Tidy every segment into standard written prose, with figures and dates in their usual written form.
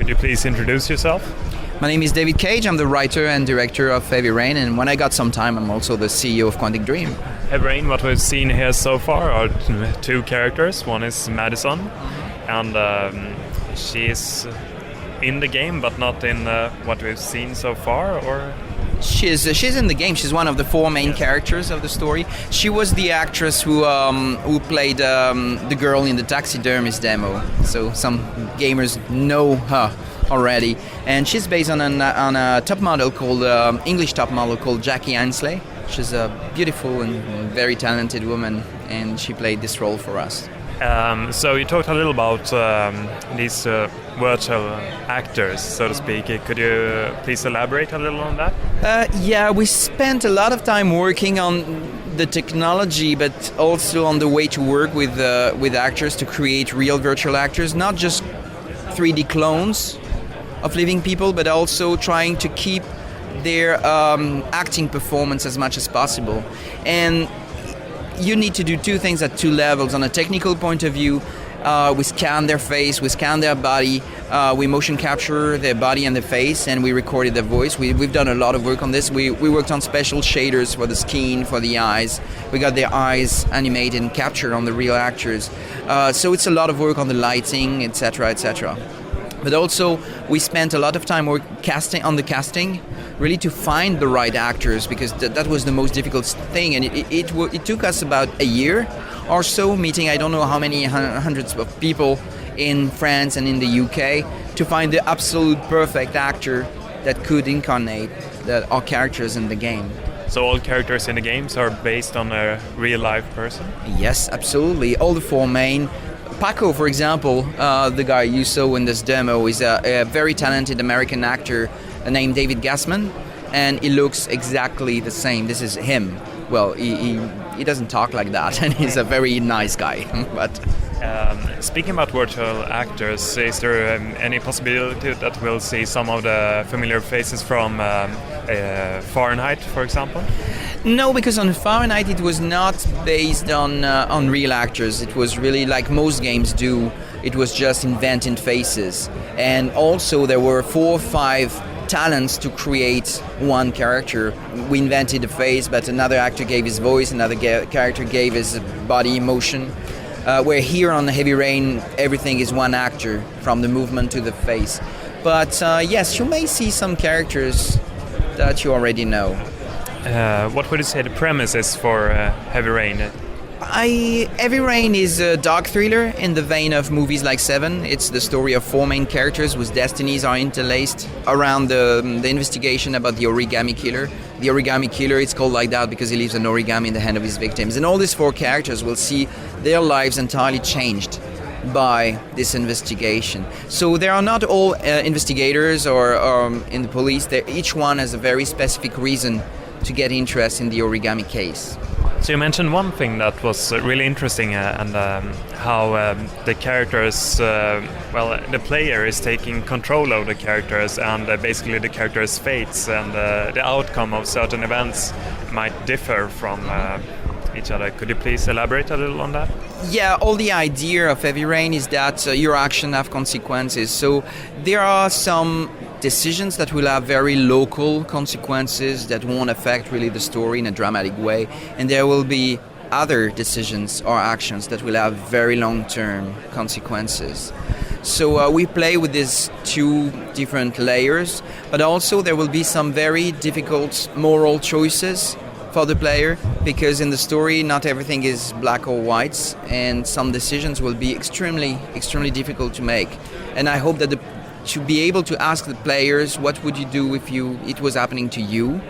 Could you please introduce yourself? My name is David Cage. I'm the writer and director of Heavy Rain, and when I got some time, I'm also the CEO of Quantic Dream. Heavy Rain, what we've seen here so far are two characters. One is Madison, and she is in the game, but not in what we've seen so far, or? She's in the game. She's one of the four main characters of the story. She was the actress who played the girl in the taxidermist demo. So some gamers know her already. And she's based on a top model called English top model called Jackie Ainsley. She's a beautiful and very talented woman, and she played this role for us. So you talked a little about these virtual actors, so to speak. Could you please elaborate a little on that? Yeah, we spent a lot of time working on the technology, but also on the way to work with actors to create real virtual actors, not just 3D clones of living people, but also trying to keep their acting performance as much as possible. And you need to do two things at two levels. On a technical point of view, we scan their face, we scan their body, we motion capture their body and their face, and we recorded their voice. We've done a lot of work on this. We worked on special shaders for the skin, for the eyes. We got their eyes animated and captured on the real actors. So it's a lot of work on the lighting, etc., etc. But also, we spent a lot of time on the casting, really to find the right actors, because that was the most difficult thing, and it took us about a year or so, meeting I don't know how many hundreds of people in France and in the UK to find the absolute perfect actor that could incarnate our characters in the game. So all characters in the games are based on a real life person? Yes, absolutely. All the four main. Paco, for example, the guy you saw in this demo, is a very talented American actor named David Gassman, and he looks exactly the same. This is him. Well, he doesn't talk like that, and he's a very nice guy. But speaking about virtual actors, is there any possibility that we'll see some of the familiar faces from Fahrenheit, for example? No, because on Fahrenheit it was not based on real actors. It was really like most games do. It was just inventing faces, and also there were 4 or 5 talents to create one character. We invented a face, but another actor gave his voice, another character gave his body motion. Where here on Heavy Rain, everything is one actor, from the movement to the face. But yes, you may see some characters that you already know. What would you say the premise is for Heavy Rain? Heavy Rain is a dark thriller in the vein of movies like Seven. It's the story of 4 main characters whose destinies are interlaced around the investigation about the origami killer. The origami killer, it's called like that because he leaves an origami in the hand of his victims. And all these 4 characters will see their lives entirely changed by this investigation. So they are not all investigators or in the police. Each one has a very specific reason to get interest in the origami case. So you mentioned one thing that was really interesting, and how the characters, the player is taking control of the characters, and basically the characters' fates and the outcome of certain events might differ from each other. Could you please elaborate a little on that? Yeah, all the idea of Heavy Rain is that your actions have consequences. So there are some decisions that will have very local consequences that won't affect really the story in a dramatic way, and there will be other decisions or actions that will have very long-term consequences. So we play with these 2 different layers, but also there will be some very difficult moral choices for the player, because in the story not everything is black or white, and some decisions will be extremely difficult to make. And I hope that to be able to ask the players, what would you do if it was happening to you?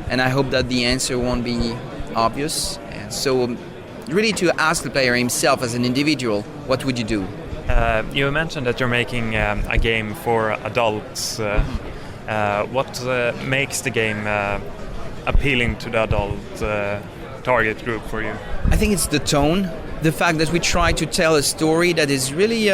And I hope that the answer won't be obvious. And so really to ask the player himself as an individual, what would you do? You mentioned that you're making a game for adults. What makes the game appealing to the adult target group for you? I think it's the tone, the fact that we try to tell a story that is really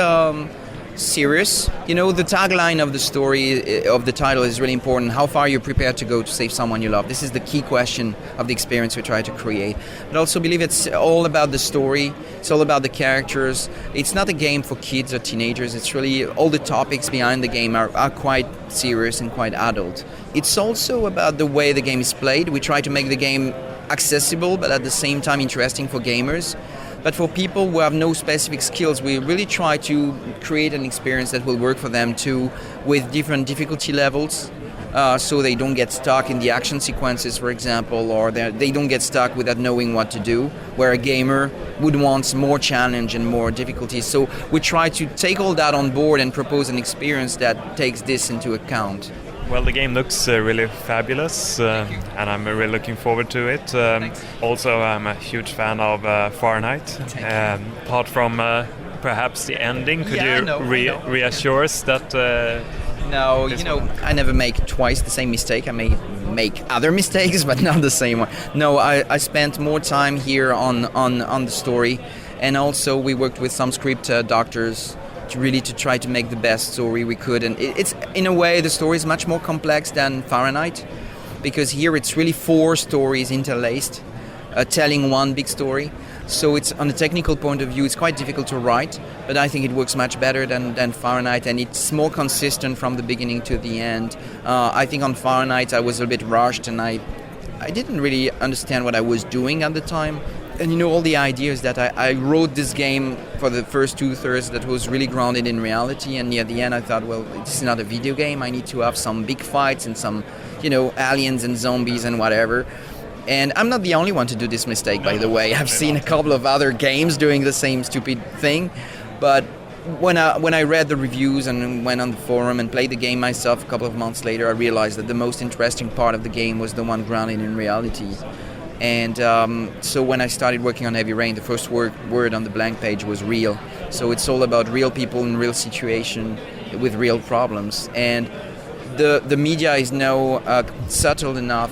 serious. The tagline of the story, of the title, is really important. How far you're prepared to go to save someone you love. This is the key question of the experience we try to create. But I also believe it's all about the story. It's all about the characters. It's not a game for kids or teenagers. It's really all the topics behind the game are quite serious and quite adult. It's also about the way the game is played. We try to make the game accessible, but at the same time interesting for gamers. But for people who have no specific skills, we really try to create an experience that will work for them too, with different difficulty levels, so they don't get stuck in the action sequences, for example, or they don't get stuck without knowing what to do, where a gamer would want more challenge and more difficulty. So we try to take all that on board and propose an experience that takes this into account. Well, the game looks really fabulous, and I'm really looking forward to it. Also, I'm a huge fan of Fahrenheit. Apart from perhaps the ending, could you reassure us that... No, I never make twice the same mistake. I may make other mistakes, but not the same one. No, I spent more time here on the story, and also we worked with some script doctors to try to make the best story we could. And it's, in a way, the story is much more complex than Fahrenheit, because here it's really 4 stories interlaced, telling one big story. So it's, on a technical point of view, it's quite difficult to write, but I think it works much better than Fahrenheit, and it's more consistent from the beginning to the end. I think on Fahrenheit I was a bit rushed, and I didn't really understand what I was doing at the time. And all the ideas that I wrote this game for the first 2/3 that was really grounded in reality, and near the end I thought, well, this is not a video game, I need to have some big fights and some, aliens and zombies and whatever. And I'm not the only one to do this mistake, by the way. I've seen a couple of other games doing the same stupid thing, but when I read the reviews and went on the forum and played the game myself a couple of months later, I realized that the most interesting part of the game was the one grounded in reality. And so when I started working on Heavy Rain, the first word on the blank page was real. So it's all about real people in real situation with real problems. And the media is now subtle enough,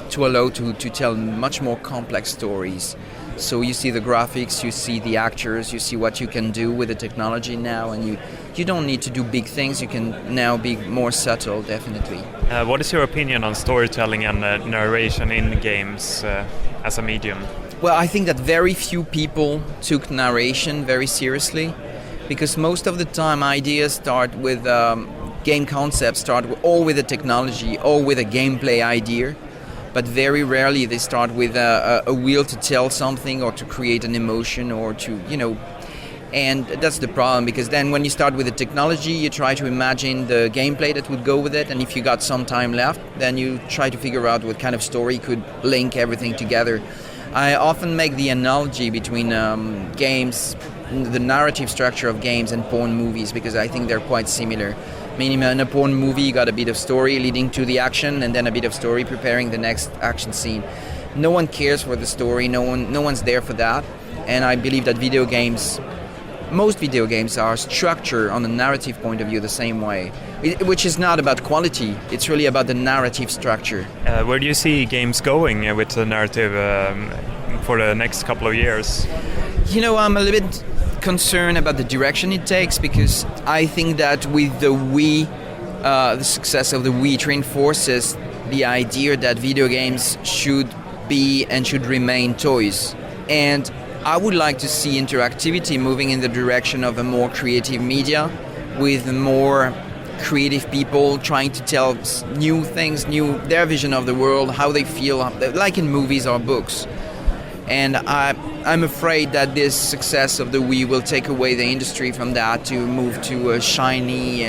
to allow to tell much more complex stories. So you see the graphics, you see the actors, you see what you can do with the technology now, and you don't need to do big things. You can now be more subtle, definitely. What is your opinion on storytelling and narration in games as a medium? Well, I think that very few people took narration very seriously, because most of the time ideas start with game concepts, all with the technology, all with a gameplay idea. But very rarely they start with a will to tell something or to create an emotion or to, and that's the problem, because then when you start with the technology, you try to imagine the gameplay that would go with it, and if you got some time left, then you try to figure out what kind of story could link everything together. I often make the analogy between games, the narrative structure of games and porn movies, because I think they're quite similar. Meaning in a porn movie, you got a bit of story leading to the action, and then a bit of story preparing the next action scene. No one cares for the story. No one's there for that. And I believe that most video games are structured on a narrative point of view the same way, which is not about quality. It's really about the narrative structure. Where do you see games going with the narrative for the next couple of years? I'm a little bit concerned about the direction it takes, because I think that with the Wii, the success of the Wii, it reinforces the idea that video games should be and should remain toys. And I would like to see interactivity moving in the direction of a more creative media, with more creative people trying to tell new things, their vision of the world, how they feel, like in movies or books. And I'm afraid that this success of the Wii will take away the industry from that to move to shiny,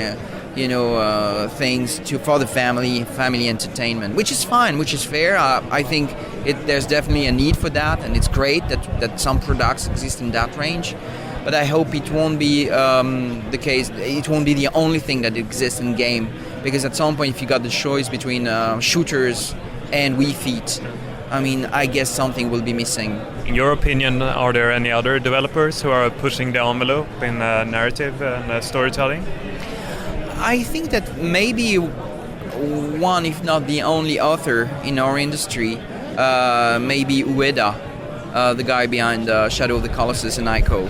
things for the family entertainment, which is fine, which is fair. I think there's definitely a need for that, and it's great that some products exist in that range. But I hope it won't be the case. It won't be the only thing that exists in game, because at some point, if you got the choice between shooters and Wii Fit, I guess something will be missing. In your opinion, are there any other developers who are pushing the envelope in narrative and storytelling? I think that maybe one, if not the only author in our industry, maybe Ueda, the guy behind Shadow of the Colossus and Ico.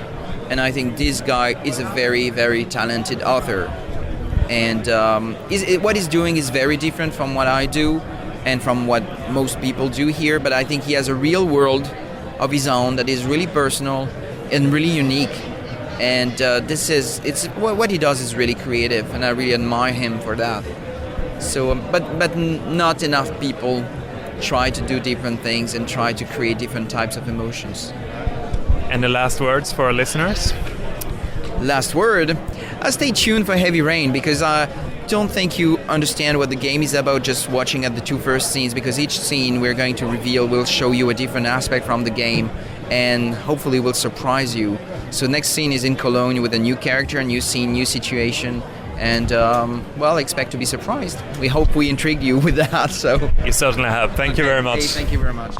and I think this guy is a very, very talented author. And what he's doing is very different from what I do and from what most people do here, but I think he has a real world of his own that is really personal and really unique. And what he does is really creative, and I really admire him for that. So, but not enough people try to do different things and try to create different types of emotions. And the last words for our listeners? Last word, stay tuned for Heavy Rain, because I don't think you understand what the game is about just watching at the 2 first scenes, because each scene we're going to reveal will show you a different aspect from the game and hopefully will surprise you. So next scene is in Cologne with a new character, a new scene, new situation, and expect to be surprised. We hope we intrigued you with that. So you certainly have. Thank you very much. Hey, thank you very much.